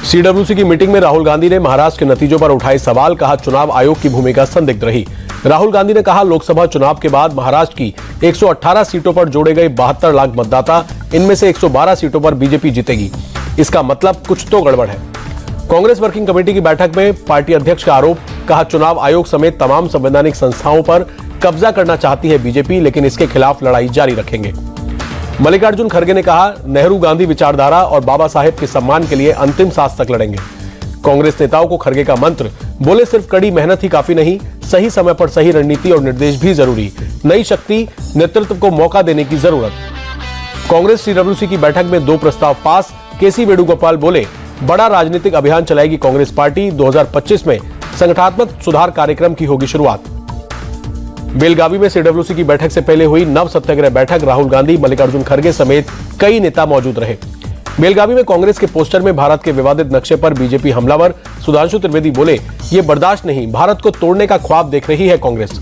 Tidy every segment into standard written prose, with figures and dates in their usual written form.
CWC की meeting में राहुल गांधी ने महाराष्ट्र के नतीजों पर उठाए सवाल, कहा चुनाव आयोग की भूमिका संदिग्ध रही। राहुल गांधी ने कहा लोकसभा चुनाव के बाद महाराष्ट्र की 118 सीटों पर जोड़े गए 72 लाख मतदाता, इनमें से 112 सीटों पर बीजेपी जीतेगी। इसका मतलब कुछ तो गड़बड़ है। कांग्रेस वर्किंग कमेटी की बैठक में पार्टी अध्यक्ष का आरोप, कहा चुनाव आयोग समेत तमाम संवैधानिक संस्थाओं पर कब्जा करना चाहती है बीजेपी, लेकिन इसके खिलाफ लड़ाई जारी रखेंगे। मल्लिकार्जुन खड़गे ने कहा नेहरू गांधी विचारधारा और बाबा साहेब के सम्मान के लिए अंतिम सांस तक लड़ेंगे। कांग्रेस नेताओं को खड़गे का मंत्र, बोले सिर्फ कड़ी मेहनत ही काफी नहीं, सही समय पर सही रणनीति और निर्देश भी जरूरी, नई शक्ति नेतृत्व को मौका देने की जरूरत। कांग्रेस सीडब्ल्यूसी की बैठक में 2 प्रस्ताव पास। केसी वेणुगोपाल बोले बड़ा राजनीतिक अभियान चलाएगी कांग्रेस पार्टी, 2025 में संगठनात्मक सुधार कार्यक्रम की होगी शुरुआत। बेलगावी में सीडब्ल्यूसी की बैठक से पहले हुई नव सत्याग्रह बैठक, राहुल गांधी, मल्लिकार्जुन खड़गे समेत कई नेता मौजूद रहे। बेलगावी में कांग्रेस के पोस्टर में भारत के विवादित नक्शे पर बीजेपी हमलावर। सुधांशु त्रिवेदी बोले ये बर्दाश्त नहीं, भारत को तोड़ने का ख्वाब देख रही है कांग्रेस।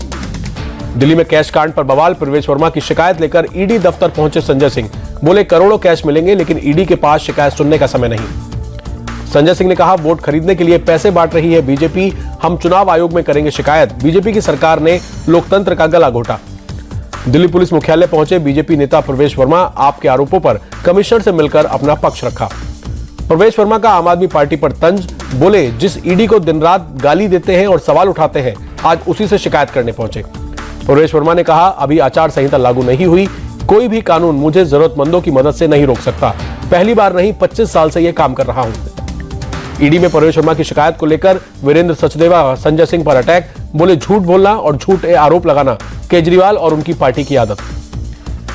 दिल्ली में कैश कांड पर बवाल, प्रवेश वर्मा की शिकायत लेकर ईडी दफ्तर पहुंचे संजय सिंह, बोले करोड़ों कैश मिलेंगे लेकिन ईडी के पास शिकायत सुनने का समय नहीं। संजय सिंह ने कहा वोट खरीदने के लिए पैसे बांट रही है बीजेपी, हम चुनाव आयोग में करेंगे शिकायत, बीजेपी की सरकार ने लोकतंत्र का गला घोटा। दिल्ली पुलिस मुख्यालय पहुंचे बीजेपी नेता प्रवेश वर्मा, आपके आरोपों पर कमिश्नर से मिलकर अपना पक्ष रखा। प्रवेश वर्मा का आम आदमी पार्टी पर तंज, बोले जिस ईडी को दिन रात गाली देते हैं और सवाल उठाते हैं, आज उसी से शिकायत करने पहुंचे। प्रवेश वर्मा ने कहा अभी आचार संहिता लागू नहीं हुई, कोई भी कानून मुझे जरूरतमंदों की मदद से नहीं रोक सकता, पहली बार नहीं 25 साल से यह काम कर रहा हूं। ईडी में प्रवेश वर्मा की शिकायत को लेकर वीरेंद्र सचदेवा संजय सिंह पर अटैक, बोले झूठ बोलना और झूठे आरोप लगाना केजरीवाल और उनकी पार्टी की आदत।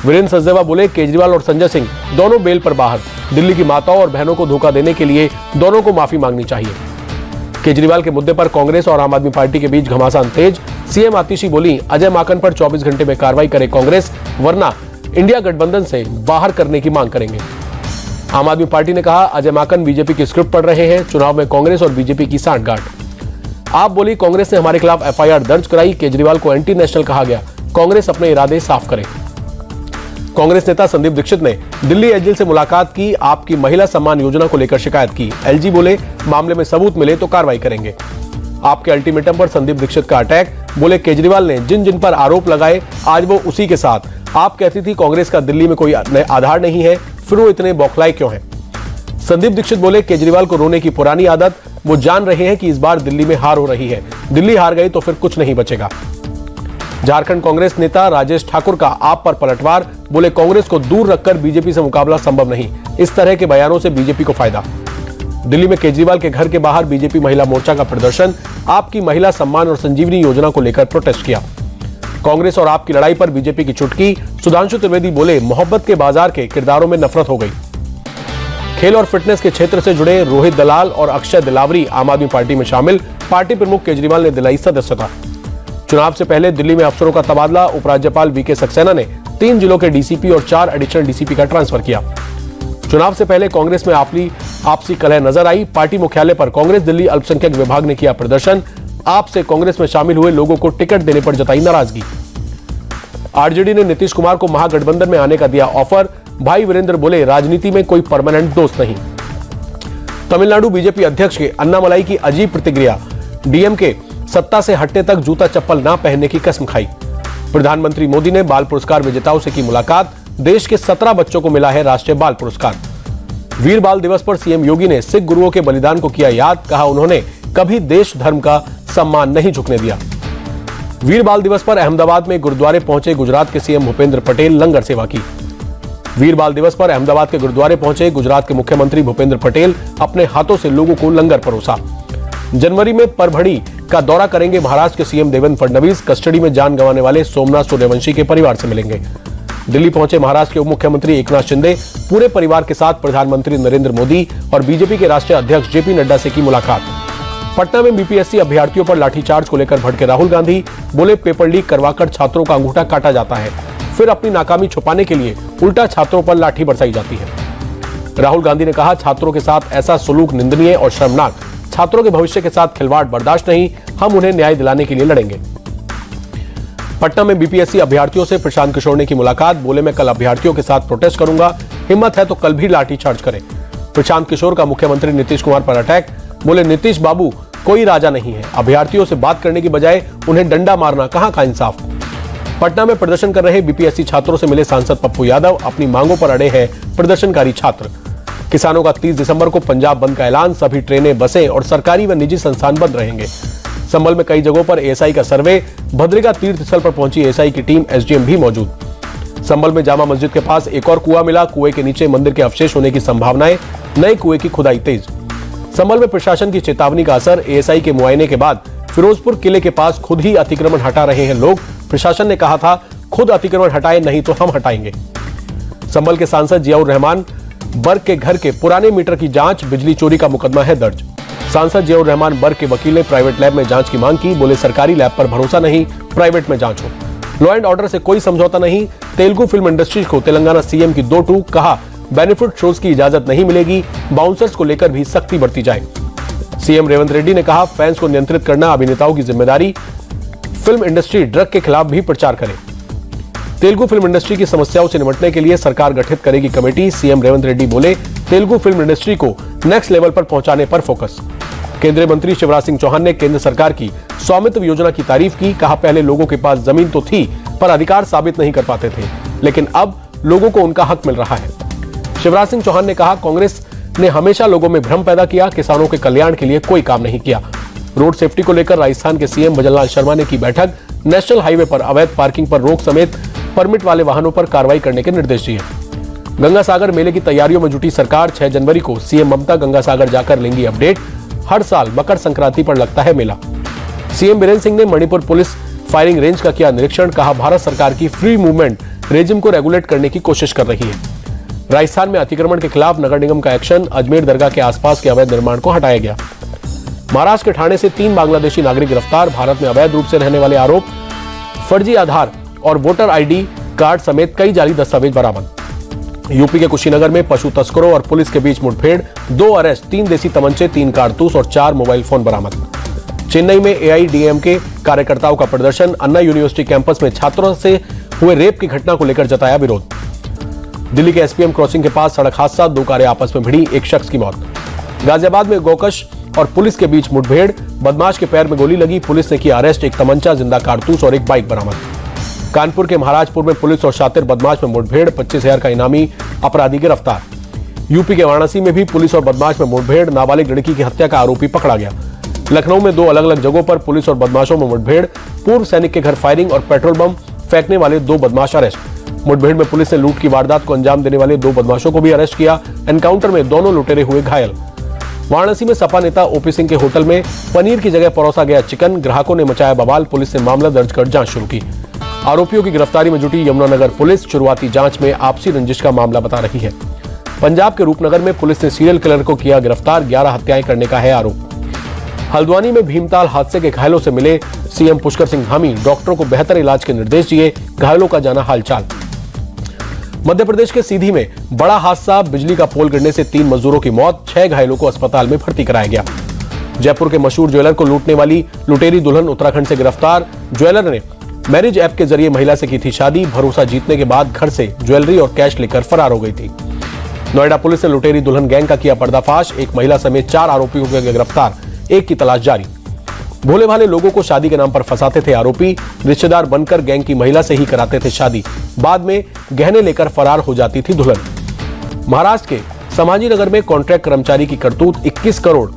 वीरेंद्र सचदेवा बोले केजरीवाल और संजय सिंह दोनों बेल पर बाहर, दिल्ली की माताओं और बहनों को धोखा देने के लिए दोनों को माफी मांगनी चाहिए। केजरीवाल के मुद्दे पर कांग्रेस और आम आदमी पार्टी के बीच घमासान तेज। सीएम आतिशी बोली अजय माकन पर 24 घंटे में कार्रवाई करे कांग्रेस, वरना इंडिया गठबंधन से बाहर करने की मांग करेंगे। आम आदमी पार्टी ने कहा अजय माकन बीजेपी की स्क्रिप्ट पढ़ रहे हैं, चुनाव में कांग्रेस और बीजेपी की सांठगांठ। आप बोली कांग्रेस ने हमारे खिलाफ एफआईआर दर्ज कराई, केजरीवाल को एंटी नेशनल कहा गया, कांग्रेस अपने इरादे साफ करे। कांग्रेस नेता संदीप दीक्षित ने दिल्ली एलजी से मुलाकात की, आपकी महिला सम्मान योजना को लेकर शिकायत की। एलजी बोले मामले में सबूत मिले तो कार्रवाई करेंगे। आपके अल्टीमेटम पर संदीप दीक्षित का अटैक, बोले केजरीवाल ने जिन जिन पर आरोप लगाए आज वो उसी के साथ। आप कहती थी कांग्रेस का दिल्ली में कोई आधार नहीं है, फिर वो इतने बौखलाए क्यों हैं? संदीप दीक्षित बोले केजरीवाल को रोने की पुरानी आदत, वो जान रहे हैं कि इस बार दिल्ली में हार हो रही है, दिल्ली हार गई तो फिर कुछ नहीं बचेगा। झारखंड कांग्रेस नेता राजेश ठाकुर का आप पर पलटवार, बोले कांग्रेस को दूर रखकर बीजेपी से मुकाबला संभव नहीं, इस तरह के बयानों से बीजेपी को फायदा। दिल्ली में केजरीवाल के घर के बाहर बीजेपी महिला मोर्चा का प्रदर्शन, आपकी महिला सम्मान और संजीवनी योजना को लेकर प्रोटेस्ट किया। कांग्रेस और आपकी लड़ाई पर बीजेपी की चुटकी, सुधांशु त्रिवेदी बोले मोहब्बत के बाजार के किरदारों में नफरत हो गई। खेल और फिटनेस के क्षेत्र से जुड़े रोहित दलाल और अक्षय दिलावरी आम आदमी पार्टी में शामिल, पार्टी प्रमुख केजरीवाल ने दिलाई सदस्यता। चुनाव से पहले दिल्ली में अफसरों का तबादला, उपराज्यपाल वीके सक्सेना ने 3 जिलों के डीसीपी और 4 एडिशनल डीसीपी का ट्रांसफर किया। चुनाव से पहले कांग्रेस में आपसी कलह नजर आई, पार्टी मुख्यालय पर कांग्रेस दिल्ली अल्पसंख्यक विभाग ने किया प्रदर्शन, आपसे कांग्रेस में शामिल हुए लोगों को टिकट देने पर जताई नाराजगी। आरजेडी ने नीतीश कुमार को महागठबंधन में आने का दिया ऑफर, भाई वीरेंद्र बोले राजनीति में कोई परमानेंट दोस्त नहीं। तमिलनाडु बीजेपी अध्यक्ष के अन्नामलाई की अजीब प्रतिक्रिया, डीएमके सत्ता से हटने तक जूता चप्पल ना पहनने की कसम खाई। प्रधानमंत्री मोदी ने बाल पुरस्कार विजेताओं से की मुलाकात, देश के 17 बच्चों को मिला है राष्ट्रीय बाल पुरस्कार। वीर बाल दिवस पर सीएम योगी ने सिख गुरुओं के बलिदान को किया याद, कहा उन्होंने कभी देश धर्म का सम्मान नहीं झुकने दिया। वीर बाल दिवस पर अहमदाबाद में गुरुद्वारे पहुंचे गुजरात के सीएम भूपेंद्र पटेल, लंगर सेवा की। वीर बाल दिवस पर अहमदाबाद के गुरुद्वारे पहुंचे गुजरात के मुख्यमंत्री भूपेंद्र पटेल, अपने हाथों से लोगों को लंगर परोसा। जनवरी में परभणी का दौरा करेंगे महाराष्ट्र के सीएम देवेंद्र फडणवीस, कस्टडी में जान गंवाने वाले सोमनाथ सूर्यवंशी के परिवार से मिलेंगे। दिल्ली पहुंचे महाराष्ट्र के उप मुख्यमंत्री एकनाथ शिंदे, पूरे परिवार के साथ प्रधानमंत्री नरेंद्र मोदी और बीजेपी के राष्ट्रीय अध्यक्ष जेपी नड्डा से की मुलाकात। पटना में बीपीएससी अभ्यर्थियों पर लाठीचार्ज को लेकर भड़के राहुल गांधी, बोले पेपर लीक करवाकर छात्रों का अंगूठा काटा जाता है, फिर अपनी नाकामी छुपाने के लिए उल्टा छात्रों पर लाठी बरसाई जाती है। राहुल गांधी ने कहा छात्रों के साथ ऐसा सलूक निंदनीय और शर्मनाक, छात्रों के भविष्य के साथ खिलवाड़ बर्दाश्त नहीं, हम उन्हें न्याय दिलाने के लिए लड़ेंगे। पटना में बीपीएससी अभ्यर्थियों से प्रशांत किशोर ने की मुलाकात, बोले मैं कल अभ्यर्थियों के साथ प्रोटेस्ट करूंगा, हिम्मत है तो कल भी लाठीचार्ज करें। प्रशांत किशोर का मुख्यमंत्री नीतीश कुमार पर अटैक, बोले नीतीश बाबू कोई राजा नहीं है, अभ्यर्थियों से बात करने की बजाय उन्हें डंडा मारना कहां का इंसाफ। पटना में प्रदर्शन कर रहे बीपीएससी छात्रों से मिले सांसद पप्पू यादव, अपनी मांगों पर अड़े हैं प्रदर्शनकारी छात्र। किसानों का 30 दिसंबर को पंजाब बंद का ऐलान, सभी ट्रेनें, बसें और सरकारी व निजी संस्थान बंद रहेंगे। संभल में कई जगहों पर एएसआई का सर्वे, भद्रिका तीर्थ स्थल पर पहुंची एएसआई की टीम, एसडीएम भी मौजूद। संभल में जामा मस्जिद के पास एक और कुआं मिला, कुएं के नीचे मंदिर के अवशेष होने की संभावनाएं, नए कुएं की खुदाई तेज। संभल में प्रशासन की चेतावनी का असर, एएसआई के मुआयने के बाद फिरोजपुर किले के पास खुद ही अतिक्रमण हटा रहे हैं लोग। प्रशासन ने कहा था खुद अतिक्रमण हटाए, नहीं तो हम हटाएंगे। संभल के सांसद जियाउर रहमान बर्ग के घर के पुराने मीटर की जांच, बिजली चोरी का मुकदमा है दर्ज। सांसद जियाउर रहमान बर्ग के वकील ने प्राइवेट लैब में जांच की मांग की, बोले सरकारी लैब पर भरोसा नहीं, प्राइवेट में जांच हो। लॉ एंड ऑर्डर से कोई समझौता नहीं, तेलुगु फिल्म इंडस्ट्री को तेलंगाना सीएम की 2 टूक, कहा बेनिफिट शोज की इजाजत नहीं मिलेगी, बाउंसर्स को लेकर भी सख्ती बरती जाए। सीएम रेवंत रेड्डी ने कहा फैंस को नियंत्रित करना अभिनेताओं की जिम्मेदारी, फिल्म इंडस्ट्री ड्रग के खिलाफ भी प्रचार करे। तेलुगु फिल्म इंडस्ट्री की समस्याओं से निपटने के लिए सरकार गठित करेगी कमेटी, सीएम रेवंत रेड्डी बोले तेलुगु फिल्म इंडस्ट्री को नेक्स्ट लेवल पर पहुंचाने पर फोकस। केंद्रीय मंत्री शिवराज सिंह चौहान ने केंद्र सरकार की स्वामित्व योजना की तारीफ की, कहा पहले लोगों के पास जमीन तो थी पर अधिकार साबित नहीं कर पाते थे, लेकिन अब लोगों को उनका हक मिल रहा है। शिवराज सिंह चौहान ने कहा कांग्रेस ने हमेशा लोगों में भ्रम पैदा किया, किसानों के कल्याण के लिए कोई काम नहीं किया। रोड सेफ्टी को लेकर राजस्थान के सीएम भजनलाल शर्मा ने की बैठक, नेशनल हाईवे पर अवैध पार्किंग पर रोक समेत परमिट वाले वाहनों पर कार्रवाई करने के निर्देश दिए। गंगा सागर मेले की तैयारियों में जुटी सरकार, 6 जनवरी को सीएम ममता गंगा सागर जाकर लेंगी अपडेट। हर साल मकर संक्रांति पर लगता है मेला। सीएम बीरेंद्र सिंह ने मणिपुर पुलिस फायरिंग रेंज का किया निरीक्षण, कहा भारत सरकार की फ्री मूवमेंट रेजिम को रेगुलेट करने की कोशिश कर रही है। राजस्थान में अतिक्रमण के खिलाफ नगर निगम का एक्शन, अजमेर दरगाह के आसपास के अवैध निर्माण को हटाया गया। महाराष्ट्र के ठाणे से 3 बांग्लादेशी नागरिक गिरफ्तार, भारत में अवैध रूप से रहने वाले आरोप, फर्जी आधार और वोटर आईडी कार्ड समेत कई जाली दस्तावेज बरामद। यूपी के कुशीनगर में पशु तस्करों और पुलिस के बीच मुठभेड़, 2 अरेस्ट, 3 देसी तमंचे, 3 कारतूस और 4 मोबाइल फोन बरामद। चेन्नई में एआईडीएमके कार्यकर्ताओं का प्रदर्शन, अन्ना यूनिवर्सिटी कैंपस में छात्रों से हुए रेप की घटना को लेकर जताया विरोध। दिल्ली के एसपीएम क्रॉसिंग के पास सड़क हादसा, 2 कारें आपस में भिड़ी, 1 शख्स की मौत। गाजियाबाद में गोकश और पुलिस के बीच मुठभेड़, बदमाश के पैर में गोली लगी, पुलिस ने किया अरेस्ट, 1 तमंचा, जिंदा कारतूस और 1 बाइक बरामद। कानपुर के महाराजपुर में पुलिस और शातिर बदमाश में मुठभेड़, 25,000 का इनामी अपराधी गिरफ्तार। यूपी के वाराणसी में भी पुलिस और बदमाश में मुठभेड़, नाबालिग लड़की की हत्या का आरोपी पकड़ा गया। लखनऊ में 2 अलग अलग जगहों पर पुलिस और बदमाशों में मुठभेड़, पूर्व सैनिक के घर फायरिंग और पेट्रोल बम फेंकने वाले 2 बदमाश अरेस्ट। मुठभेड़ में पुलिस ने लूट की वारदात को अंजाम देने वाले 2 बदमाशों को भी अरेस्ट किया। एनकाउंटर में दोनों लुटेरे हुए घायल। वाराणसी में सपा नेता ओपी सिंह के होटल में पनीर की जगह परोसा गया चिकन, ग्राहकों ने मचाया बवाल, पुलिस ने मामला दर्ज कर जांच शुरू की। आरोपियों की गिरफ्तारी में जुटी यमुनानगर पुलिस, शुरुआती जांच में आपसी रंजिश का मामला बता रही है। पंजाब के रूपनगर में पुलिस ने सीरियल किलर को किया गिरफ्तार, 11 हत्याएं करने का है आरोप। हल्द्वानी में भीमताल हादसे के घायलों से मिले सीएम पुष्कर सिंह धामी, डॉक्टरों को बेहतर इलाज के निर्देश दिए, घायलों का जाना हालचाल। मध्य प्रदेश के सीधी में बड़ा हादसा, बिजली का पोल गिरने से 3 मजदूरों की मौत, 6 घायलों को अस्पताल में भर्ती कराया गया। जयपुर के मशहूर ज्वेलर को लूटने वाली लुटेरी दुल्हन उत्तराखंड से गिरफ्तार, ज्वेलर ने मैरिज ऐप के जरिए महिला से की थी शादी, भरोसा जीतने के बाद घर से ज्वेलरी और कैश लेकर फरार हो गई थी। नोएडा पुलिस ने लुटेरी दुल्हन गैंग का किया पर्दाफाश, 1 महिला समेत 4 आरोपियों को गिरफ्तार, 1 की तलाश जारी। भोले भाले लोगों को शादी के नाम पर फंसाते थे आरोपी, रिश्तेदार बनकर गैंग की महिला से ही कराते थे शादी, बाद में गहने लेकर फरार हो जाती थी दुल्हन। महाराष्ट्र के समाजी नगर में कॉन्ट्रैक्ट कर्मचारी की करतूत, 21 करोड़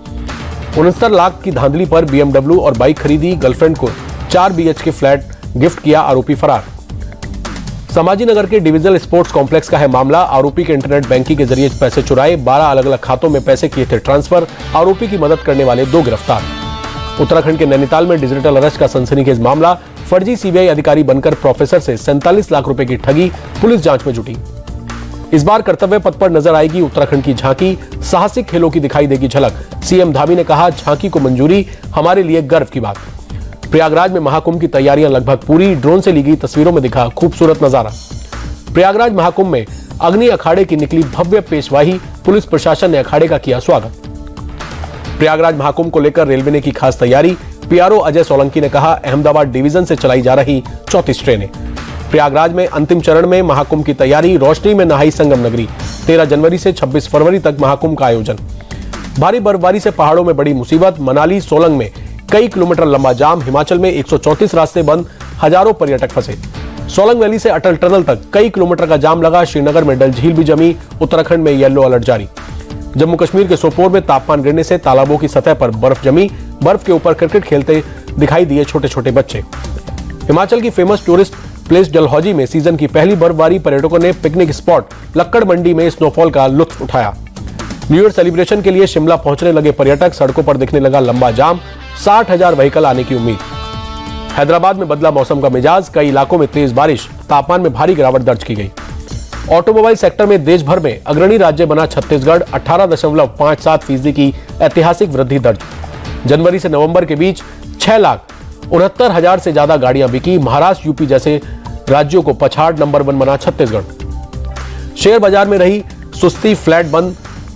69 लाख की धांधली पर BMW और बाइक खरीदी, गर्लफ्रेंड को 4 BHK फ्लैट गिफ्ट किया, आरोपी फरार। समाजी नगर के डिविजनल स्पोर्ट्स कॉम्प्लेक्स का है मामला, आरोपी के इंटरनेट बैंकिंग के जरिए पैसे चुराए, 12 अलग अलग खातों में पैसे किए थे ट्रांसफर, आरोपी की मदद करने वाले 2 गिरफ्तार। उत्तराखंड के नैनीताल में डिजिटल अरेस्ट का सनसनीखेज मामला, फर्जी सीबीआई अधिकारी बनकर प्रोफेसर से 47 लाख रुपए की ठगी, पुलिस जांच में जुटी। इस बार कर्तव्य पथ पर नजर आएगी उत्तराखंड की झांकी, साहसिक खेलों की दिखाई देगी झलक, सीएम धामी ने कहा झांकी को मंजूरी, हमारे लिए गर्व की बात। प्रयागराज में महाकुंभ की तैयारियां लगभग पूरी, ड्रोन से ली गई तस्वीरों में दिखा खूबसूरत नजारा। प्रयागराज महाकुंभ में अग्नि अखाड़े की निकली भव्य पेशवाही, पुलिस प्रशासन ने अखाड़े का किया स्वागत। प्रयागराज महाकुंभ को लेकर रेलवे ने की खास तैयारी, पीआरओ अजय सोलंकी ने कहा अहमदाबाद डिवीजन से चलाई जा रही 34 ट्रेनें। प्रयागराज में अंतिम चरण में महाकुंभ की तैयारी, रोशनी में नहाई संगम नगरी, 13 जनवरी से 26 फरवरी तक महाकुंभ का आयोजन। भारी बर्फबारी से पहाड़ों में बड़ी मुसीबत, मनाली सोलंग में कई किलोमीटर लंबा जाम, हिमाचल में 134 रास्ते बंद, हजारों पर्यटक फंसे। सोलंग वैली से अटल टनल तक कई किलोमीटर का जाम लगा, श्रीनगर में डल झील भी जमी, उत्तराखंड में येलो अलर्ट जारी। जम्मू कश्मीर के सोपोर में तापमान गिरने से तालाबों की सतह पर बर्फ जमी, बर्फ के ऊपर क्रिकेट खेलते दिखाई दिए छोटे छोटे बच्चे। हिमाचल की फेमस टूरिस्ट प्लेस डलहौजी में सीजन की पहली बर्फबारी, पर्यटकों ने पिकनिक स्पॉट लक्कड़ मंडी में स्नोफॉल का लुत्फ उठाया। न्यू ईयर सेलिब्रेशन के लिए शिमला पहुंचने लगे पर्यटक, सड़कों पर दिखने लगा लंबा जाम, 60,000 व्हीकल आने की उम्मीद। हैदराबाद में बदला मौसम का मिजाज, कई इलाकों में तेज बारिश, तापमान में भारी गिरावट दर्ज की गई। ऑटोमोबाइल सेक्टर में देश भर में अग्रणी राज्य बना छत्तीसगढ़, 18.57% की ऐतिहासिक वृद्धि दर्ज। जनवरी से नवंबर के बीच 6,69,000 से ज्यादा गाड़ियां बिकी। महाराष्ट्र, यूपी जैसे राज्यों को पछाड़, नंबर 1 बना छत्तीसगढ़। शेयर बाजार में रही सुस्ती, फ्लैट बंद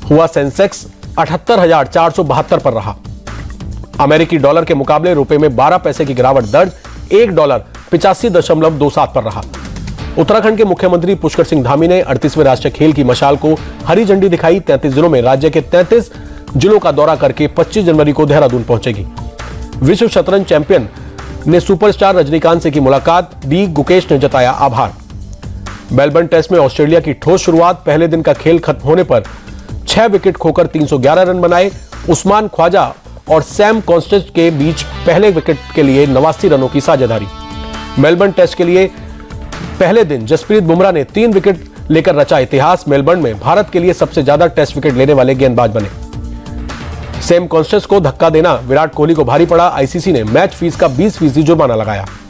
हुआ सेंसेक्स 78,472 पर रहा। अमेरिकी डॉलर के मुकाबले रुपए में 12 पैसे की गिरावट दर्ज, $1 85.27 पर रहा। उत्तराखंड के मुख्यमंत्री पुष्कर सिंह धामी ने 38वें राष्ट्रीय खेल की मशाल को हरी झंडी दिखाई। 33 जिलों में राज्य के 33 जिलों का दौरा करके 25 जनवरी को देहरादून पहुंचेगी। विश्व शतरंज चैंपियन ने सुपरस्टार रजनीकांत से की मुलाकात, दी गुकेश ने जताया आभार। मेलबर्न टेस्ट में ऑस्ट्रेलिया की ठोस शुरुआत, पहले दिन का खेल खत्म होने पर 6 विकेट खोकर 311 रन बनाए। उस्मान ख्वाजा और सैम कॉन्स्टेंस के बीच पहले विकेट के लिए 89 रनों की साझेदारी। मेलबर्न टेस्ट के लिए पहले दिन जसप्रीत बुमराह ने 3 विकेट लेकर रचा इतिहास। मेलबर्न में भारत के लिए सबसे ज्यादा टेस्ट विकेट लेने वाले गेंदबाज बने। सैम कॉन्स्टेंस को धक्का देना विराट कोहली को भारी पड़ा, आईसीसी ने मैच फीस का 20% जुर्माना लगाया।